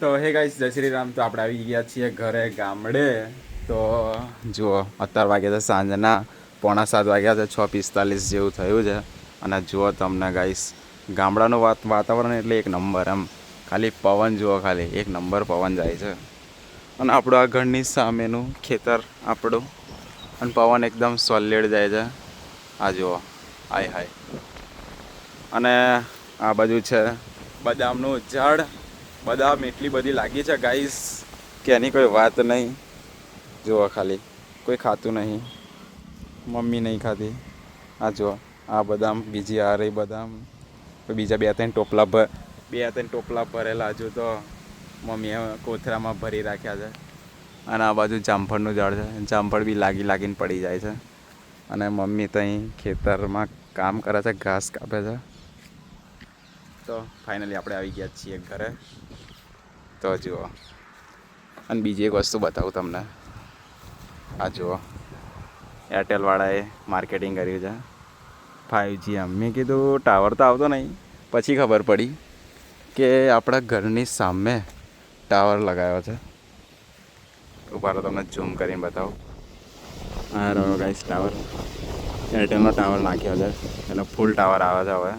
તો હે ગાઈસ જય શ્રી રામ. તો આપણે આવી ગયા છીએ ઘરે ગામડે. તો જુઓ અત્યાર વાગ્યા છે સાંજના 6:45 વાગ્યા છે, 6:45 જેવું થયું છે. અને જુઓ તમને ગાઈસ ગામડાનું વાતાવરણ એટલે એક નંબર. એમ ખાલી પવન જુઓ, ખાલી એક નંબર પવન જાય છે. અને આપણું આ ઘરની સામેનું ખેતર આપણું, અને પવન એકદમ સોલિડ જાય છે. આ જુઓ, હાય હાય. અને આ બાજુ છે બદામનું ઝાડ. બદામ એટલી બધી લાગી છે ગાઈસ કે એની કોઈ વાત નહીં. જુઓ ખાલી કોઈ ખાતું નહીં, મમ્મી નહીં ખાતી. આ જુઓ આ બદામ, બીજી આ રહી બદામ, બીજા બે ત્રણ ટોપલા ભરેલા હજુ તો મમ્મીએ કોથરામાં ભરી રાખ્યા છે. અને આ બાજુ જામફળનું ઝાડ છે, જામફળ બી લાગીને પડી જાય છે. અને મમ્મી ત્યાં ખેતરમાં કામ કરે છે, ઘાસ કાપે છે. તો ફાઇનલી આપણે આવી ગયા છીએ ઘરે. તો જુઓ, અને બીજી એક વસ્તુ બતાવું તમને. આ જુઓ એરટેલવાળાએ માર્કેટિંગ કર્યું છે 5G. એમ મેં કીધું ટાવર તો આવતો નહીં, પછી ખબર પડી કે આપણા ઘરની સામે ટાવર લગાવ્યો છે. ઉભા તમને ઝૂમ કરીને બતાવું. હા રહ્યો ગાઈસ ટાવર, એરટેલનો ટાવર નાખ્યો છે, એનો ફૂલ ટાવર આવે છે હવે.